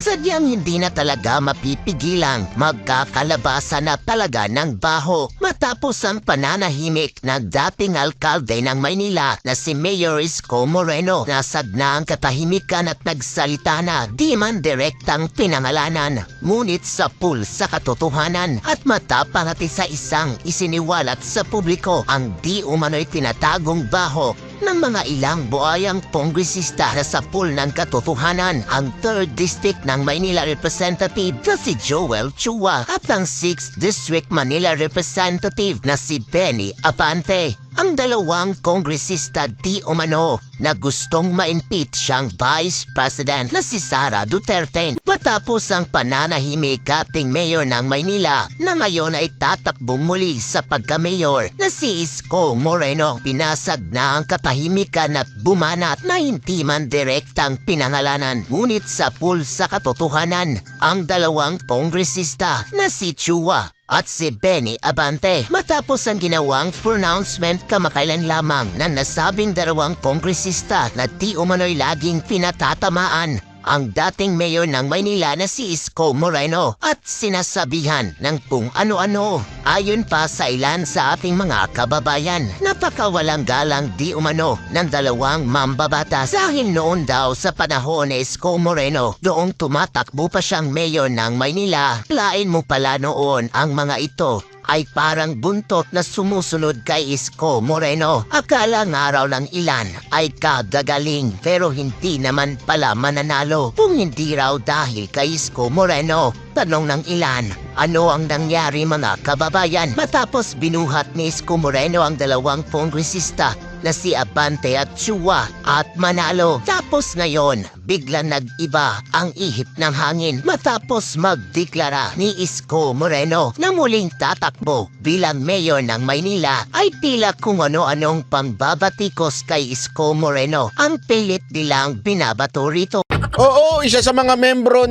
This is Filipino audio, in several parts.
sadyang hindi na talaga mapipigilang magkakalabasa na talaga ng baho matapos ang pananahimik na dating alkalde ng Maynila na si Mayor Isko Moreno. Nasag na ang katahimikan at nagsalita na di man direktang pinangalanan, ngunit sa sa katotohanan at matapang at isa-isang isiniwalat sa publiko ang di umano'y tinatagong baho ng mga ilang buayang kongresista na sa pool ng katotohanan ang 3rd District ng Maynila Representative na si Joel Chua at ang 6th District Manila Representative na si Benny Abante. Ang dalawang kongresista di umano na gustong ma-impeach siyang Vice President na si Sara Duterte matapos ang pananahimik ating mayor ng Maynila na ngayon ay tatakbong muli sa pagka-mayor na si Isko Moreno. Pinasag na ang katahimikan at bumanat na hindi man direktang pinangalanan, ngunit sa pool sa katotohanan ang dalawang kongresista na si Chua at si Benny Abante matapos ang ginawang pronouncement kamakailan lamang na nasabing dalawang kongresista na di umano'y laging pinatatamaan ang dating mayor ng Maynila na si Isko Moreno at sinasabihan ng kung ano-ano. Ayon pa sa ilan sa ating mga kababayan, napakawalang galang di umano ng dalawang mambabatas dahil noon daw sa panahon ni Isko Moreno doong tumatakbo pa siyang mayor ng Maynila. Lain mo pala noon ang mga ito ay parang buntot na sumusunod kay Isko Moreno. Akala nga raw ng ilan ay kagagaling pero hindi naman pala mananalo kung hindi raw dahil kay Isko Moreno. Tanong ng ilan, ano ang nangyari mga kababayan matapos binuhat ni Isko Moreno ang dalawang kongresista na si Abante at Chua at manalo. Tapos ngayon, biglang nag-iba ang ihip ng hangin matapos magdeklara ni Isko Moreno na muling tatakbo bilang mayor ng Maynila ay tila kung ano-anong pambabatikos kay Isko Moreno ang pilit nilang binabato rito. Oo, isa sa mga membro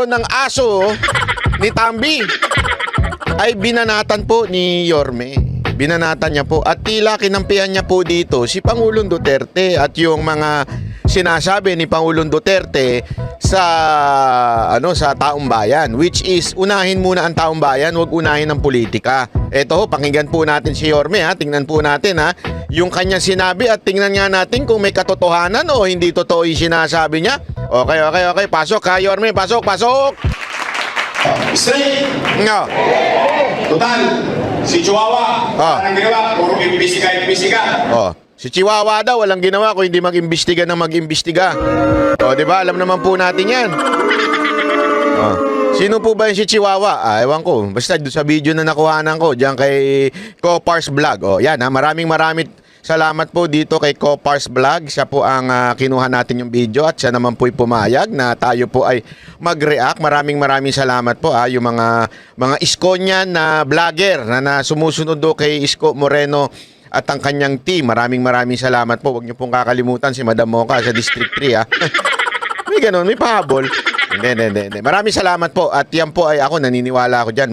ng ASO ni Tambi ay binanatan po ni Yorme. Binanatan niya po at tila kinampihan niya po dito si Pangulong Duterte at yung mga sinasabi ni Pangulong Duterte sa taong bayan, which is unahin muna ang taong bayan, huwag unahin ang politika. Eto ho, pakinggan po natin si Yorme ha, tingnan po natin ha yung kanya sinabi at tingnan nga natin kung may katotohanan o hindi totoo yung sinasabi niya. Okay, pasok ha Yorme, pasok. Straight! No. Total, si Chihuahua, anong ginawa? Puro imbestiga. Si Chihuahua daw walang ginawa kung hindi mag-imbestiga ng mag-imbestiga. Di ba? Alam naman po natin yan. Sino po ba yung si Chihuahua? Ewan ko. Basta sa video na nakuhanan ko diyan kay Copars Vlog. Yan ha. Maraming salamat po dito kay Copars Vlog. Siya po ang kinuha natin yung video at siya naman po'y pumayag na tayo po ay mag-react. Maraming salamat po yung mga Iskonian na vlogger na sumusunod do kay Isko Moreno at ang kanyang team. Maraming salamat po. Huwag niyo pong kakalimutan si Madam Mocha sa District 3 May ganun, may pahabol. Hindi. Maraming salamat po at yan po ay ako naniniwala ako dyan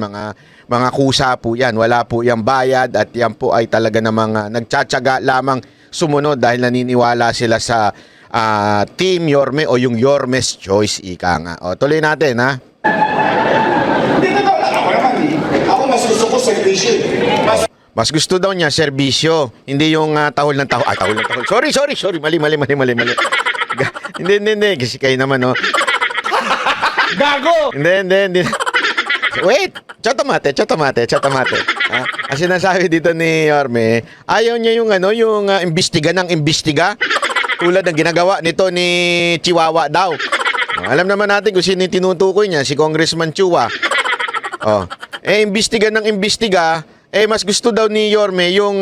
mga kusa po yan. Wala po yung bayad at yan po ay talaga namang nagtsatsaga lamang sumunod dahil naniniwala sila sa Team Yorme o yung Yorme's Choice ika nga. Tuloy natin ha. Hindi na lang ako naman Ako masusuko sa servisyo. Mas gusto daw niya serbisyo, hindi yung tahol ng tahol. Tahol ng tahol. Sorry. Mali. Hindi. Kasi kayo naman, no. Gago! Hindi. Wait! Chatomate. Ang sinasabi dito ni Yorme, ayaw niya yung imbestiga ng imbestiga. Tulad ng ginagawa nito ni Chihuahua daw. Alam naman natin kung sino yung tinutukoy niya, si Congressman Chua. Imbestiga ng imbestiga, mas gusto daw ni Yorme yung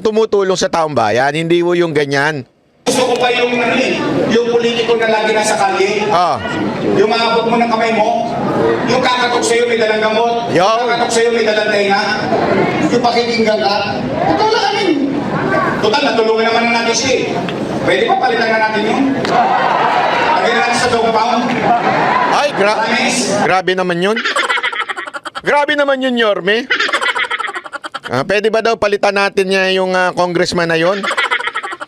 tumutulong sa taong bayan, hindi mo yung ganyan. Gusto ko pa yung politiko na lagi nasa kalye. Yung maabot mo ng kamay mo, yung kakatok sa'yo may dalang gamot, yung kakatok sa'yo may dalang tenga, yung pakikinggan ka, ito lang amin. Total, natulungan naman na natin siya. Pwede pa palitan na natin yun. Lagyan natin sa dog pound. Ay, grabe naman yun. Grabe naman yun, Yorme. Pwede ba daw palitan natin niya yung congressman na yun?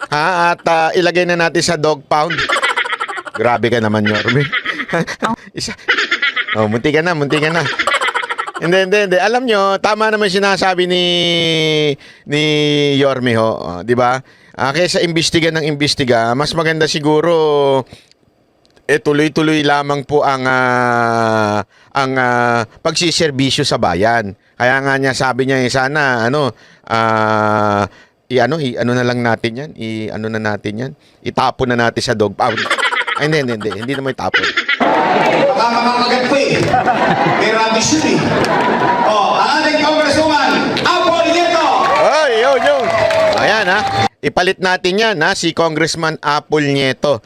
At ilagay na natin sa dog pound. Grabe ka naman, Yorme. Isa. Oh, munti ka na. Hindi. Alam nyo, tama naman sinasabi ni Yorme ho, di ba? Kaysa imbestiga ng imbestiga, mas maganda siguro tuloy-tuloy lamang po ang pagsiservisyo sa bayan. Kaya nga niya sabi niya sana ano na lang natin yan. Itapon na natin sa dog pound. Ay, hindi naman itapon. Baka makakagat po eh. May rubbish yun eh. Ang ating congresswoman, Apple Nieto! Ay, yun. Ayan ipalit natin yan si Congressman Apple Nieto.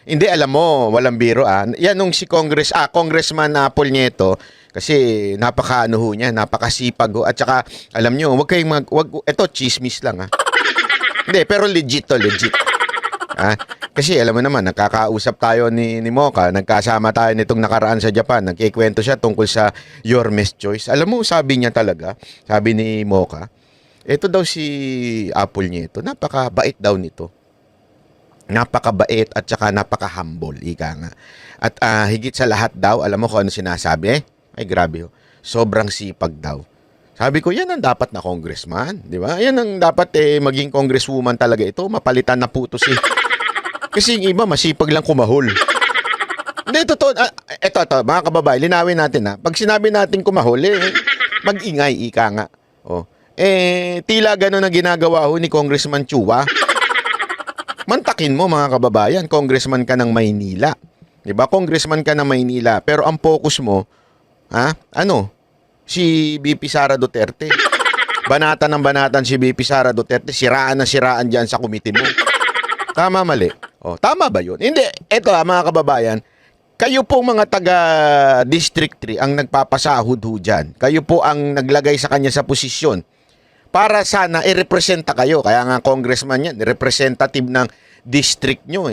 Hindi, alam mo, walang biro Yan nung si Congressman Apple Nieto, kasi napaka napakasipag at saka alam nyo, ito chismis lang Hindi, pero legit. Kasi alam mo naman, nakakausap tayo ni Mocha, nagkasama tayo nitong nakaraan sa Japan, nagkikwento siya tungkol sa Yorme's Choice. Alam mo, sabi niya talaga, sabi ni Mocha, ito daw si Apple Nieto, napakabait daw nito. Napakabait at saka napaka-humble, ika nga. At higit sa lahat daw, alam mo kung ano sinasabi? Ay grabe sobrang sipag daw. Sabi ko, yan ang dapat na congressman, di ba? Yan ang dapat maging congresswoman talaga ito, mapalitan na puto Kasi yung iba, masipag lang kumahol. Hindi, totoo. Ito, mga kababae, linawin natin Pag sinabi natin kumahol, mag-ingay, ika nga. Tila gano'n ang ginagawa ni Congressman Chua. Mantakin mo, mga kababayan, congressman ka ng Maynila. Diba? Congressman ka ng Maynila, pero ang focus mo, si BP Sara Duterte. Banatan si BP Sara Duterte, siraan dyan sa committee mo. Tama, mali? Tama ba yun? Hindi. Ito mga kababayan, kayo po mga taga District 3 ang nagpapasahod dyan. Kayo po ang naglagay sa kanya sa posisyon para sana i-representa kayo. Kaya nga congressman yan, representative ng district nyo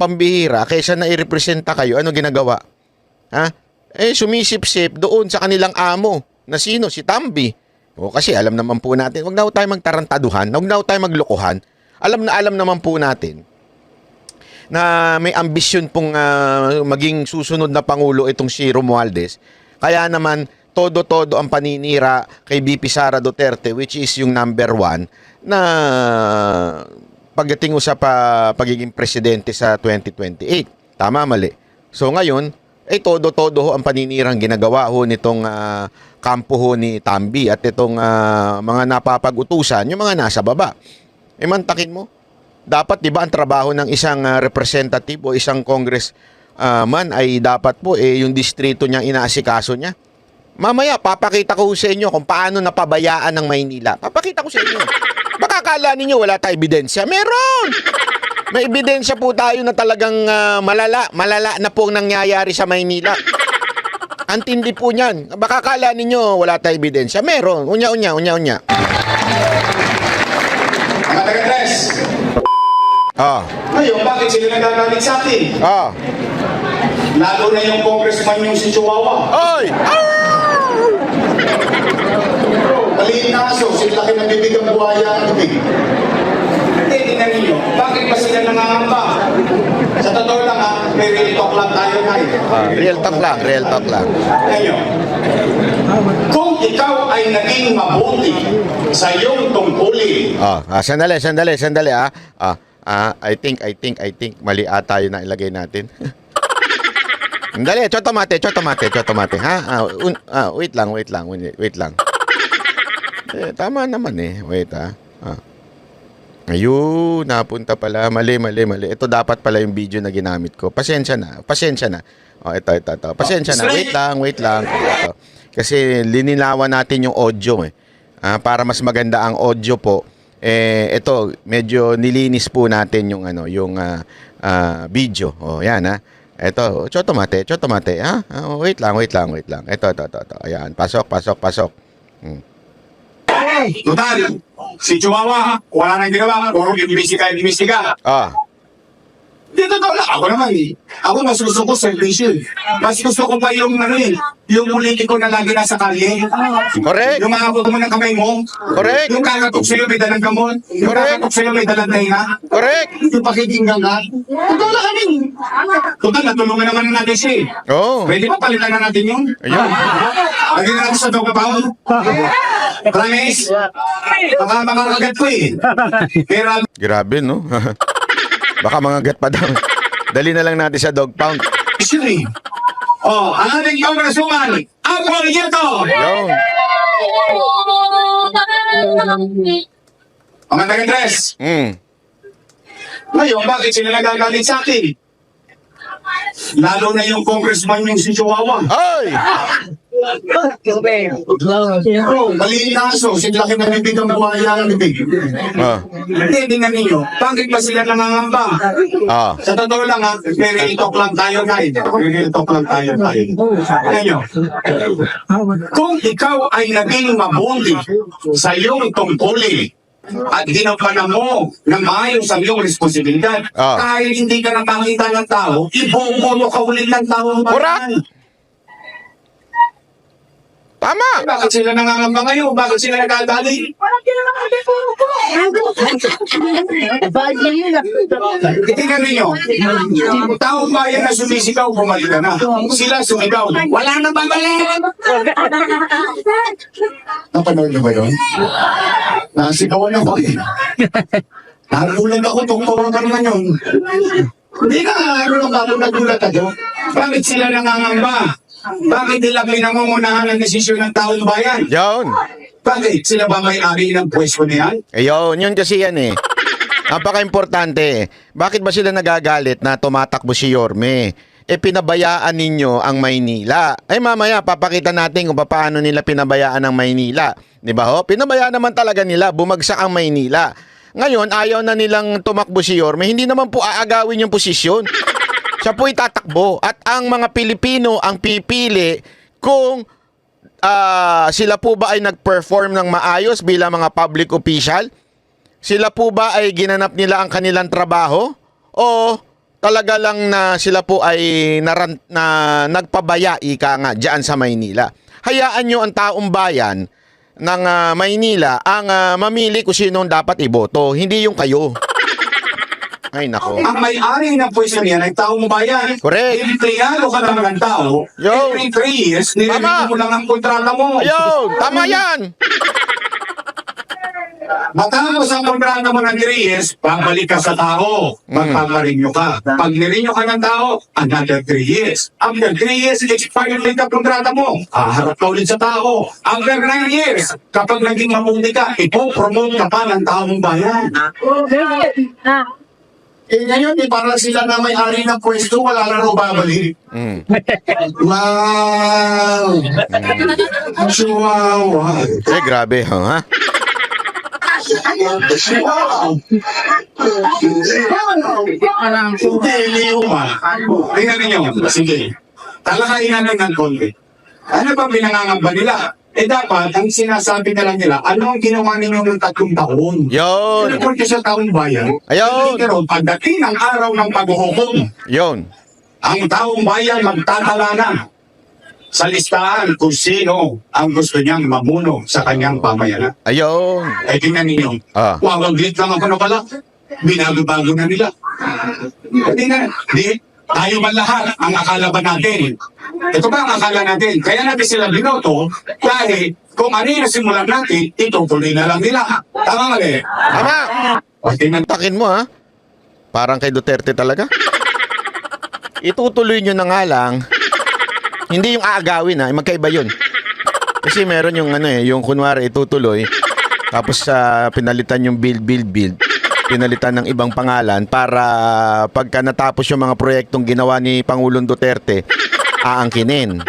pambihira, kaysa na i-representa kayo, ano ginagawa? Sumisip-sip doon sa kanilang amo na sino? Si Tambi. Kasi alam naman po natin, wag na tayo magtarantaduhan, wag na tayo maglokohan. Alam naman po natin na may ambisyon pong maging susunod na Pangulo itong si Romualdez. Kaya naman, todo-todo ang paninira kay BP Sara Duterte, which is yung number 1 na pagdating sa pagiging presidente sa 2028. Tama, mali? So ngayon, todo-todo ang paninirang ginagawa nitong kampo ni Tambi at itong mga napapag-utusan, yung mga nasa baba. Mantakin mo. Dapat, di ba, ang trabaho ng isang representative o isang congressman ay dapat po yung distrito niya inaasikaso niya. Mamaya, papakita ko sa inyo kung paano napabayaan ng Maynila. Papakita ko sa inyo. Baka akala ninyo wala tayong ebidensya. Meron! May ebidensya po tayo na talagang malala na po ang nangyayari sa Maynila. Antindi po niyan. Baka akala ninyo wala tayong ebidensya. Meron. Unya. Mga taga-tres. Ngayon, bakit sila nagagalit sa atin? Lalo na yung congressman yung si Chihuahua. Oy! Maliit na aso, sila laki ng bibig ang buhaya ang bibig. Hindi, tingnan ninyo, bakit ba sila nangangamba? Sa totoo lang may real talk lang tayo ngayon. Real talk lang. Ngayon, kung ikaw ay naging mabuti sa iyong tungkulin. Sandali. I think mali ata yun na ilagay natin. Dali, chotomate. Wait lang. Tama naman Wait Ayun, napunta pala. Mali. Ito dapat pala yung video na ginamit ko. Pasensya na. Ito. Pasensya na. Wait lang. Ito. Kasi lininawan natin yung audio para mas maganda ang audio po. Ito, medyo nilinis po natin yung video. Yan Ito, chotomate. Wait lang. Ito. Ayan, pasok. Total, si Chihuahua, wala nang ginawa, puro imbestiga. Dito daw lang. Ako naman eh. Ako mas gusto ko servisyo eh. Mas gusto ko pa yung ano eh. Yung politiko na lagi nasa kalye. Correct. Yung mga mo ng kamay mo. Correct. Yung kakatok sa'yo may dalang gamot. Yung Correct. kakatok sa'yo may dalang tainga. Correct. Yung pakikinggan ka. Totoo lang kami. Total, natulungan naman natin siya eh. Oo. Pwede ba palitan na natin yun? Ayun. Lagi na natin sa Dogabaw. Promise. Baka makakagat ko eh. Pero Grabe, no? Baka mga gat pa daw. Dali na lang natin sa dog pound. actually, ang ating congresswoman, Apple Yeto. Yun. Mga taga-dress. Ngayon, bakit sila nagagalit sa akin? Lalo na yung congressman yung si Chihuahua. Ay! Maliit na aso, sinlaki na bibig ang buhaya ng bibig. Ah. Hindi, tingnan ninyo, bakit ba sila nangangamba? Ah. Sa totoo lang ha, very talk lang tayo guys. Very talk lang tayo guys. Ngayon, kung ikaw ay naging mabuti sa iyong tungkulin at ginampanan mo na maayos ang iyong responsibilidad, kahit hindi ka nakakita ng tao, ibubulo ka ulit ng tao. Correct. Tama! Bakit sila nangangamba ngayon? Bakit sila nagagalit? Tingnan ninyo, taong bayan na sumisigaw, bumalik ka na. Sila sumigaw, wala na babalik! Napanood niyo ba yun? Nasigawan ako eh. Nagulat ako, tungkol ka naman yun. Hindi na, nagulat ako. Bakit sila nangangamba? Bakit nila pinangungunahan ang desisyon ng taong bayan? Yun. Bakit? Sila ba may-ari ng pwesto na yan? Ayun, yun kasi yan eh. Napaka-importante. Bakit ba sila nagagalit na tumatakbo si Yorme? Pinabayaan ninyo ang Maynila. Mamaya, papakita natin kung paano nila pinabayaan ang Maynila. Di ba ho? Pinabayaan naman talaga nila, bumagsak ang Maynila. Ngayon, ayaw na nilang tumakbo si Yorme. Hindi naman po aagawin yung posisyon. Siya po'y tatakbo at ang mga Pilipino ang pipili kung sila po ba ay nag-perform ng maayos bilang mga public official? Sila po ba ay ginanap nila ang kanilang trabaho? O talaga lang na sila po ay nagpabaya ika nga dyan sa Maynila? Hayaan nyo ang taong bayan ng Maynila ang mamili kung sinong dapat iboto, hindi yung kayo. Ay, nako. Ang may-ari ng pwesto niya ay taong bayan. Correct. Empleyado ka lang ng tao. Yo. Every 3 years, nililitin mo lang ang kontrata mo. Ayun, tama yan. Matapos ang kontrata mo ng 3 years, babalik ka sa tao. Magpaparinyo ka. Pag nirinyo ka ng tao, another 3 years. After 3 years, expired ulit ang kontrata mo. Harap ka ulit sa tao. After 9 years, kapag naging mabuti ka, ipopromote ka pa ng taong bayan. Ngayon, parang sila na may-ari ng pwesto, wala na raw babalik. Wow! Chihuahua! Grabe, ha? Hindi, Luma. Tingnan ninyo. Sige. Talakayin ng konti. Ano ba pinangangamba nila? Dapat, ang sinasabi na lang nila, ano ang ginawa ninyo ng 3 taon? Yun. Report sa taong bayan. Ayun. Pero pagdating ng araw ng paghuhukom, Yun. ang taong bayan magtatala na sa listahan kung sino ang gusto niyang mamuno sa kanyang pamayanan. Ayun. Tingnan ninyo. Ah. Wawaglit lang ako na pala. Binago-bago na nila. Tingnan. Tayo ba lahat ang akala ba natin? Ito ba ang akala natin? Kaya natin sila binoto dahil kung ano yung simulan natin, itutuloy na lang nila. Tama mali? Tama. O tingnan. Takin mo, ha? Parang kay Duterte talaga. Itutuloy nyo na nga lang. Hindi yung aagawin, ha? Magkaiba yun. Kasi meron yung yung kunwari itutuloy. Tapos pinalitan yung build. Pinalitan ng ibang pangalan para pagka natapos yung mga proyektong ginawa ni Pangulong Duterte, aangkinin.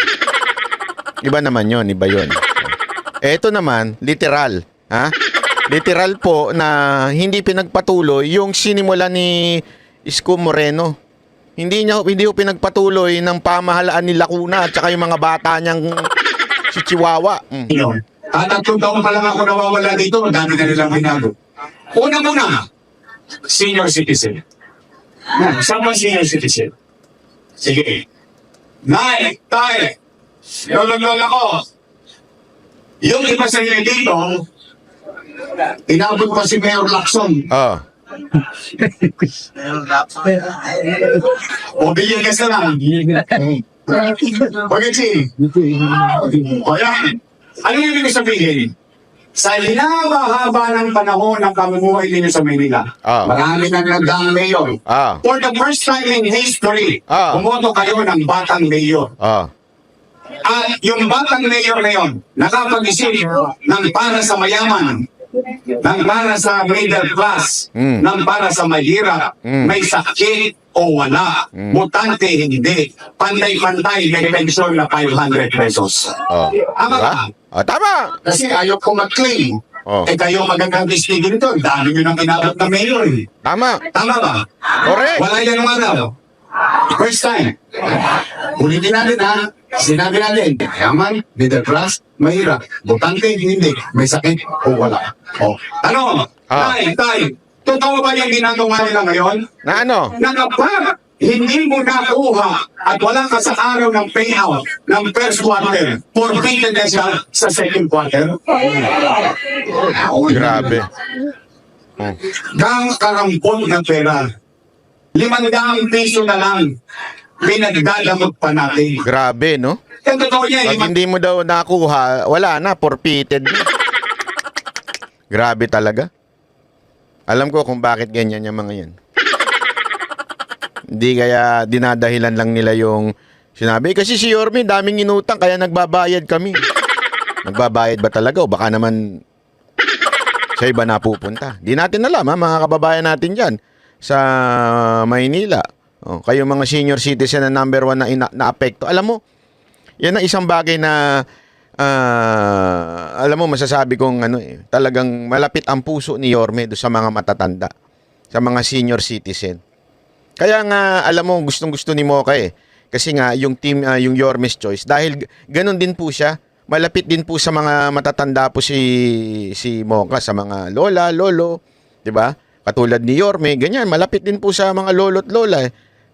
Iba naman yun, iba yun. Ito naman, literal. Ha? Literal po na hindi pinagpatuloy yung sinimula ni Isko Moreno. Hindi ko pinagpatuloy ng pamahalaan ni Lacuna at saka yung mga bata niyang si Chihuahua. Yun. At 3 taon pa lang ako nawawala dito, dami na nilang binago. Una muna, senior citizen. Saan ba senior citizen? Sige. Nay, tay, lola ko. Yung iba sa inyo dito, inabot pa si Mayor Lacson. Oh. O, bilhin ka sa lang. Bakit si? O yan. Ano yung ibig sabihin? Sa hinaba-haba ng panahon ng pamumuhay ninyo sa Manila, marami nang nagdaang mayor. For the first time in history, bumoto kayo ng batang mayor. At yung batang mayor na yun, nakapag-isip ng para sa mayaman, ng para sa middle class, ng para sa mahirap, may sakit o wala, mutante hindi, pantay-pantay may pensyon na 500 pesos. Ama ka? Tama! Kasi ayaw ko mag-claim. Kayo magandang distigil nito, dami nyo nang inabot na mayor. Tama! Tama ba? Correct! Wala yan naman araw. First time. Ulitin natin ha. Sinabi natin, yaman, middle class, mahirap, butante, hindi, may sakit o wala. Ano? Tay, totoo ba yung ginagawa nila ngayon? Na ano? Na kapag hindi mo nakuha at wala ka sa araw ng payout ng first quarter, forfeited na siya sa second quarter? Grabe. Gang karampon ng pera. 500 piso na lang. Pinagdadamot pa natin. Grabe, no? Yung totoo niya, Pag hindi mo daw nakuha, wala na, forfeited. Grabe talaga. Alam ko kung bakit ganyan yung mga yan. Hindi kaya dinadahilan lang nila yung sinabi. Kasi si Yorme, daming inutang, kaya nagbabayad kami. Nagbabayad ba talaga? O baka naman sa iba napupunta. Di natin alam, ha, mga kababayan natin dyan sa Maynila. Kayo mga senior citizen na number 1 na apekto. Alam mo, yan ang isang bagay na alam mo, masasabi kong talagang malapit ang puso ni Yorme do sa mga matatanda, sa mga senior citizen. Kaya nga, alam mo, gustong-gusto ni Mocha kasi nga, yung team, yung Yorme's Choice, dahil ganun din po siya, malapit din po sa mga matatanda po si Mocha, sa mga lola, lolo, di ba? Katulad ni Yorme, ganyan, malapit din po sa mga lolo't lola.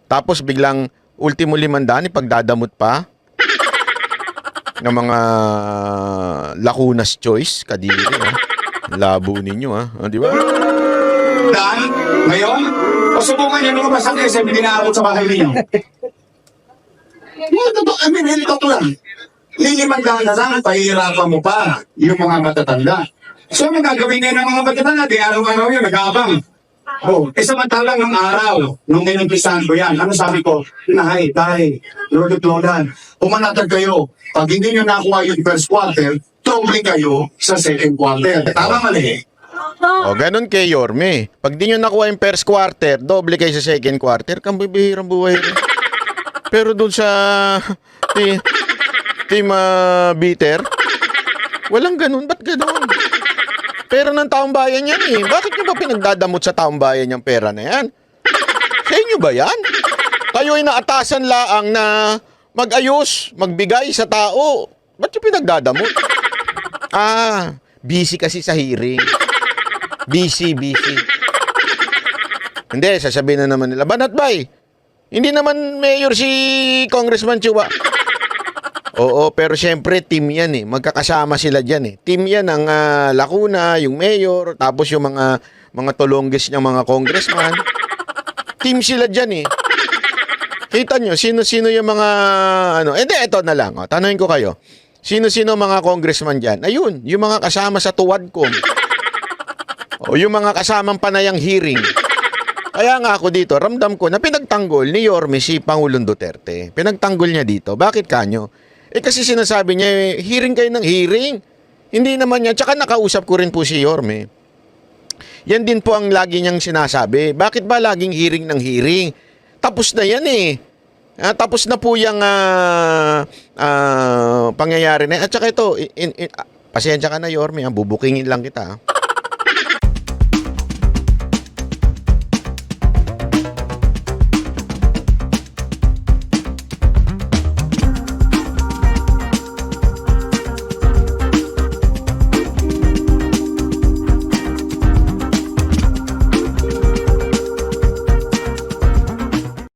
Tapos biglang, ultimo 500, pagdadamot pa ng mga Lacuna's Choice, kadiri, ha? Labo ninyo, ha? Di ba? Dan, ngayon, pasubukan niyo mga basang SM binaabot sa bahay ninyo. Hindi totoo lang. Lilimandaan na lang, pahihirapan mo pa yung mga matatanda. So, ang gagawin niya ng mga matatanda, di araw-araw yun, nag-aabang. Samantalang ng araw, nung ninimpisahan ko yan, ano sabi ko? Nahay, tayo, lolo't lola, pumanatag kayo. Pag hindi nyo nakuha yung first quarter, doble kayo sa second quarter. Tama mali. Ganun kay Yorme. Pag di nyo nakuha yung first quarter, doble kayo sa second quarter, kambibihirang buhay rin. Pero dun sa team Bitter, walang ganun. Ba't ganun? Pera ng taong bayan yan eh. Bakit nyo ba pinagdadamot sa taong bayan yung pera na yan? Sa inyo ba yan? Kayo ay naatasan laang na mag-ayos, magbigay sa tao. Ba't yung pinagdadamot? Busy kasi sa hearing. Busy. Hindi, sasabihin na naman nila, Banat Bay, hindi naman mayor si Congressman Chua. Oo, pero syempre team yan eh. Magkakasama sila dyan eh. Team yan ang Lacuna, yung mayor, tapos yung mga tulonggis niyang mga congressman. Team sila dyan eh. Kita nyo, sino-sino yung mga Hindi, eto na lang. Tanungin ko kayo. Sino-sino mga congressman dyan? Ayun, yung mga kasama sa Tuwadcom. O yung mga kasamang panayang hearing. Kaya nga ako dito, ramdam ko na pinagtanggol ni Yorme si Pangulong Duterte. Pinagtanggol niya dito. Bakit kanyo? Kasi sinasabi niya, hearing kayo ng hearing. Hindi naman niya. Tsaka nakausap ko rin po si Yorme. Yan din po ang lagi niyang sinasabi. Bakit ba laging hearing ng hearing? Tapos na yan eh. Tapos na po yung pangyayari na. At saka ito, pasensya ka na Yorme, bubukingin lang kita.